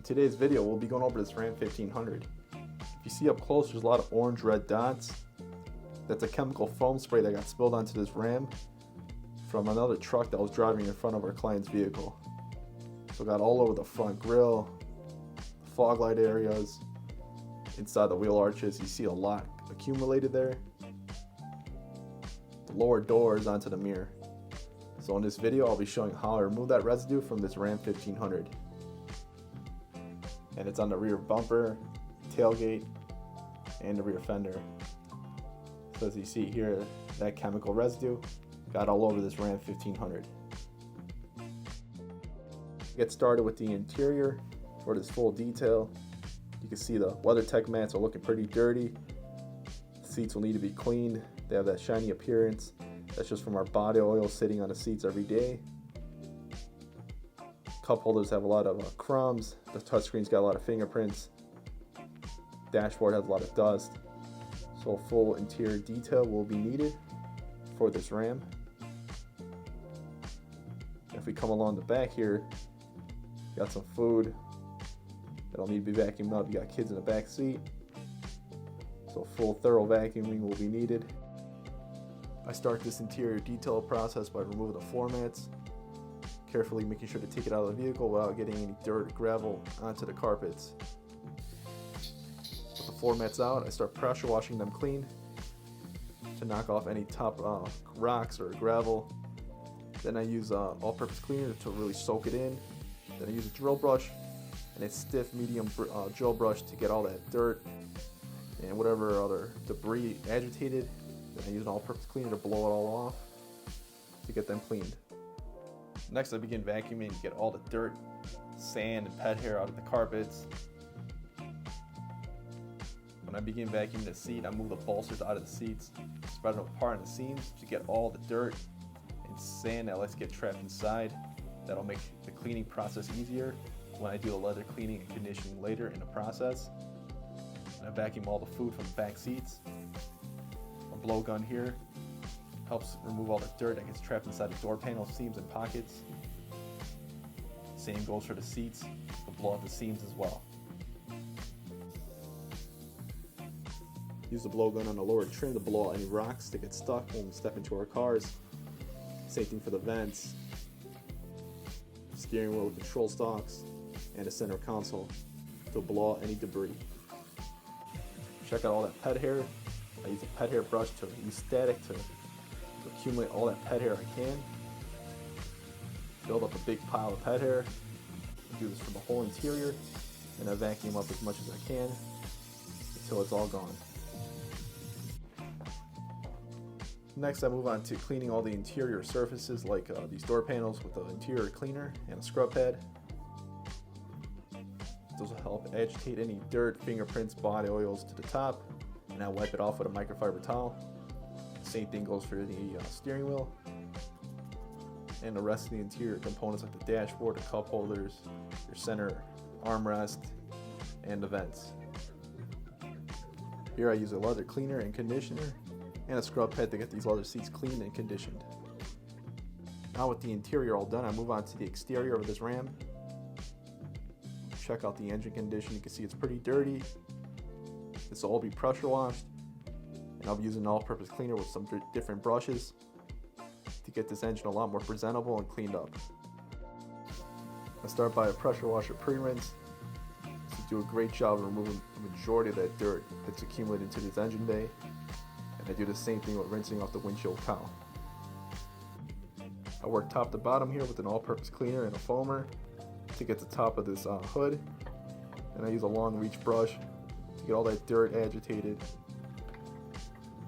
In today's video, we'll be going over this Ram 1500. If you see up close, there's a lot of orange-red dots. That's a chemical foam spray that got spilled onto this Ram from another truck that was driving in front of our client's vehicle. So it got all over the front grille, fog light areas, inside the wheel arches. You see a lot accumulated there. The lower doors onto the mirror. So in this video, I'll be showing how I remove that residue from this Ram 1500. And it's on the rear bumper, tailgate, and the rear fender. So as you see here, that chemical residue got all over this Ram 1500. Get started with the interior for this full detail. You can see the WeatherTech mats are looking pretty dirty. The seats will need to be cleaned. They have that shiny appearance. That's just from our body oil sitting on the seats every day. Cup holders have a lot of crumbs. The touchscreen's got a lot of fingerprints. Dashboard has a lot of dust. So a full interior detail will be needed for this Ram. If we come along the back here, got some food that'll need to be vacuumed up. You got kids in the back seat, so full thorough vacuuming will be needed. I start this interior detail process by removing the floor mats, carefully making sure to take it out of the vehicle without getting any dirt or gravel onto the carpets. With the floor mats out, I start pressure washing them clean to knock off any top rocks or gravel. Then I use all-purpose cleaner to really soak it in. Then I use a drill brush and a stiff medium drill brush to get all that dirt and whatever other debris agitated. Then I use an all-purpose cleaner to blow it all off to get them cleaned. Next, I begin vacuuming to get all the dirt, sand, and pet hair out of the carpets. When I begin vacuuming the seat, I move the bolsters out of the seats, spread them apart in the seams to get all the dirt and sand that likes to get trapped inside. That'll make the cleaning process easier when I do the leather cleaning and conditioning later in the process. And I vacuum all the food from the back seats. A blowgun here helps remove all the dirt that gets trapped inside the door panel, seams, and pockets. Same goes for the seats, to blow out the seams as well. Use the blowgun on the lower trim to blow out any rocks that get stuck when we step into our cars. Same thing for the vents, steering wheel control stalks, and the center console to blow out any debris. Check out all that pet hair. I use a pet hair brush to use static to accumulate all that pet hair I can. Build up a big pile of pet hair. I do this for the whole interior, and I vacuum up as much as I can until it's all gone. Next, I move on to cleaning all the interior surfaces like these door panels with the interior cleaner and a scrub pad. Those will help agitate any dirt, fingerprints, body oils to the top, and I wipe it off with a microfiber towel. Same thing goes for the steering wheel and the rest of the interior components like the dashboard, the cup holders, your center armrest, and the vents. Here I use a leather cleaner and conditioner and a scrub pad to get these leather seats cleaned and conditioned. Now with the interior all done, I move on to the exterior of this Ram. Check out the engine condition. You can see it's pretty dirty. This will all be pressure washed, and I'll be using an all-purpose cleaner with some different brushes to get this engine a lot more presentable and cleaned up. I start by a pressure washer pre-rinse to do a great job of removing the majority of that dirt that's accumulated into this engine bay. And I do the same thing with rinsing off the windshield cowl. I work top to bottom here with an all-purpose cleaner and a foamer to get the top of this hood. And I use a long reach brush to get all that dirt agitated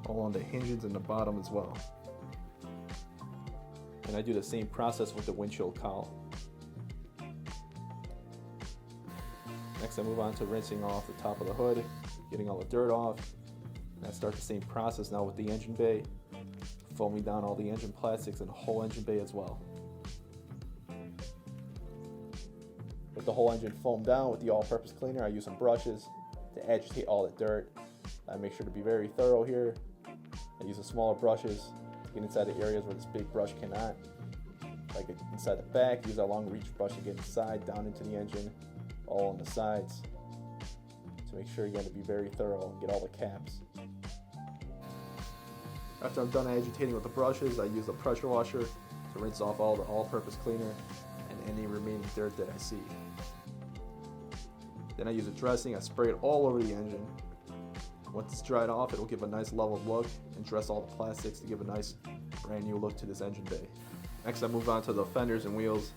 all on the hinges and the bottom as well. And I do the same process with the windshield cowl. Next, I move on to rinsing off the top of the hood, getting all the dirt off. And I start the same process now with the engine bay, foaming down all the engine plastics and the whole engine bay as well. With the whole engine foamed down with the all-purpose cleaner, I use some brushes to agitate all the dirt. I make sure to be very thorough here. I use the smaller brushes to get inside the areas where this big brush cannot. Like inside the back, use a long reach brush to get inside, down into the engine, all on the sides to make sure you're going to be very thorough and get all the caps. After I'm done agitating with the brushes, I use a pressure washer to rinse off all the all-purpose cleaner and any remaining dirt that I see. Then I use a dressing, I spray it all over the engine. Once it's dried off, it'll give a nice leveled look and dress all the plastics to give a nice brand new look to this engine bay. Next I move on to the fenders and wheels.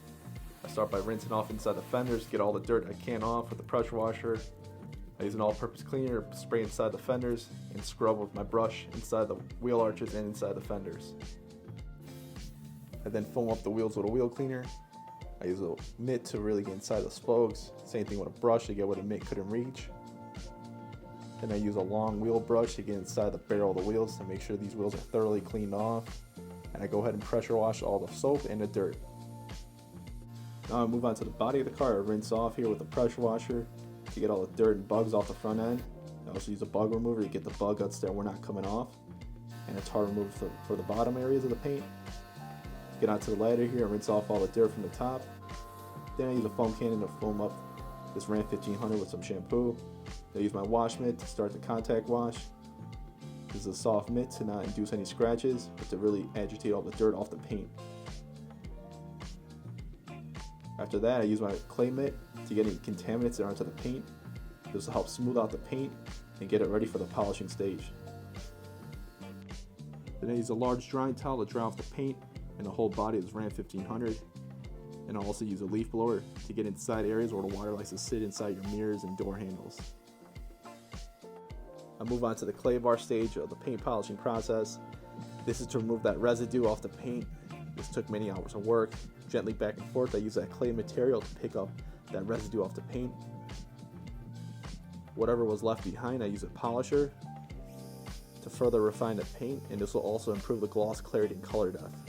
I start by rinsing off inside the fenders, get all the dirt I can off with the pressure washer. I use an all-purpose cleaner, spray inside the fenders, and scrub with my brush inside the wheel arches and inside the fenders. I then foam up the wheels with a wheel cleaner. I use a mitt to really get inside the spokes. Same thing with a brush to get where the mitt couldn't reach. Then I use a long wheel brush to get inside the barrel of the wheels to make sure these wheels are thoroughly cleaned off. And I go ahead and pressure wash all the soap and the dirt. Now I move on to the body of the car. I rinse off here with a pressure washer to get all the dirt and bugs off the front end. I also use a bug remover to get the bug guts that were not coming off, and a tar remover for the bottom areas of the paint. Get onto the ladder here and rinse off all the dirt from the top. Then I use a foam cannon to foam up this Ram 1500 with some shampoo. I use my wash mitt to start the contact wash. This is a soft mitt to not induce any scratches, but to really agitate all the dirt off the paint. After that, I use my clay mitt to get any contaminants that are onto the paint. This will help smooth out the paint and get it ready for the polishing stage. Then I use a large drying towel to dry off the paint and the whole body of this Ram 1500. And I'll also use a leaf blower to get inside areas where the water likes to sit inside your mirrors and door handles. I move on to the clay bar stage of the paint polishing process. This is to remove that residue off the paint. This took many hours of work. Gently back and forth, I use that clay material to pick up that residue off the paint. Whatever was left behind, I use a polisher to further refine the paint, and this will also improve the gloss, clarity, and color depth.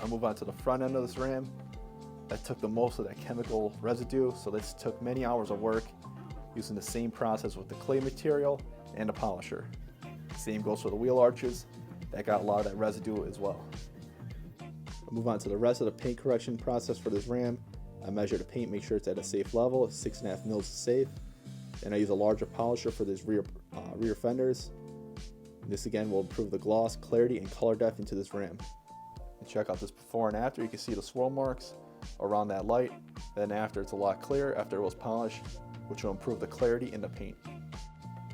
I'll move on to the front end of this Ram. That took the most of that chemical residue, so this took many hours of work using the same process with the clay material and a polisher. Same goes for the wheel arches. That got a lot of that residue as well. I'll move on to the rest of the paint correction process for this Ram. I measure the paint, make sure it's at a safe level. 6.5 mils is safe. And I use a larger polisher for this rear fenders. This again will improve the gloss, clarity, and color depth into this Ram. And check out this before and after. You can see the swirl marks around that light. Then after, it's a lot clearer after it was polished, which will improve the clarity in the paint.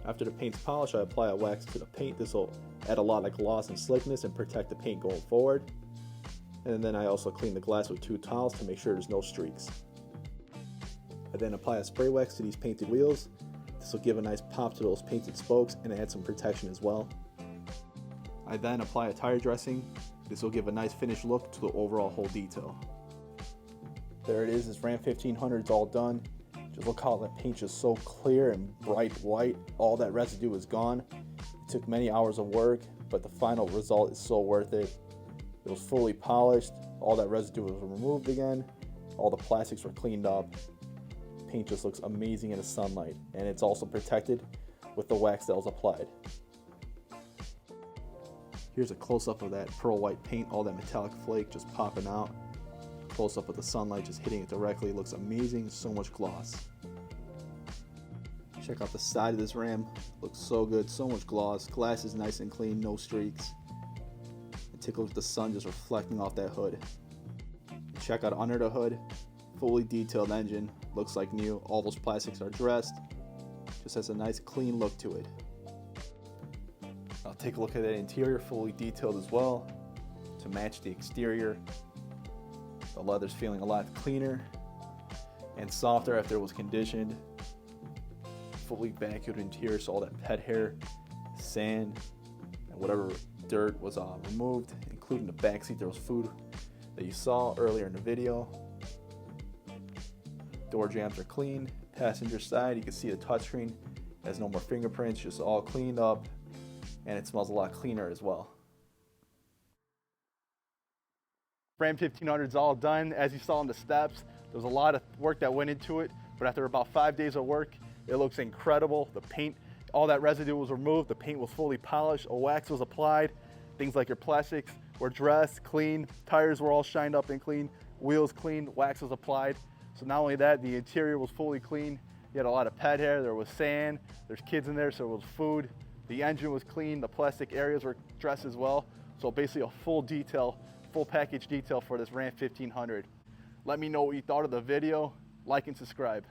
After the paint's polished, I apply a wax to the paint. This will add a lot of gloss and slickness and protect the paint going forward. And then I also clean the glass with 2 towels to make sure there's no streaks. I then apply a spray wax to these painted wheels. This will give a nice pop to those painted spokes and add some protection as well. I then apply a tire dressing. This will give a nice finished look to the overall whole detail. There it is, this Ram 1500 is all done. Just look how that paint is so clear and bright white. All that residue is gone. It took many hours of work, but the final result is so worth it. It was fully polished, all that residue was removed again, all the plastics were cleaned up. Paint just looks amazing in the sunlight, and it's also protected with the wax that was applied. Here's a close-up of that pearl white paint, all that metallic flake just popping out. Close-up of the sunlight just hitting it directly. It looks amazing, so much gloss. Check out the side of this Ram, looks so good, so much gloss. Glass is nice and clean, no streaks. And take a look at the sun just reflecting off that hood. Check out under the hood, fully detailed engine, looks like new. All those plastics are dressed, just has a nice clean look to it. I'll take a look at the interior, fully detailed as well to match the exterior. The leather's feeling a lot cleaner and softer after it was conditioned. Fully vacuumed interior, so all that pet hair, sand, and whatever dirt was removed, including the back seat. There was food that you saw earlier in the video. Door jambs are clean. Passenger side, you can see the touchscreen has no more fingerprints, just all cleaned up, and it smells a lot cleaner as well. Ram 1500 is all done. As you saw on the steps, there was a lot of work that went into it, but after about 5 days of work, it looks incredible. The paint, all that residue was removed, the paint was fully polished, a wax was applied, things like your plastics were dressed, clean, tires were all shined up and clean, wheels clean, wax was applied. So not only that, the interior was fully clean. You had a lot of pet hair, there was sand, there's kids in there, so it was food. The engine was clean, the plastic areas were dressed as well. So basically a full detail, full package detail for this Ram 1500. Let me know what you thought of the video, like and subscribe.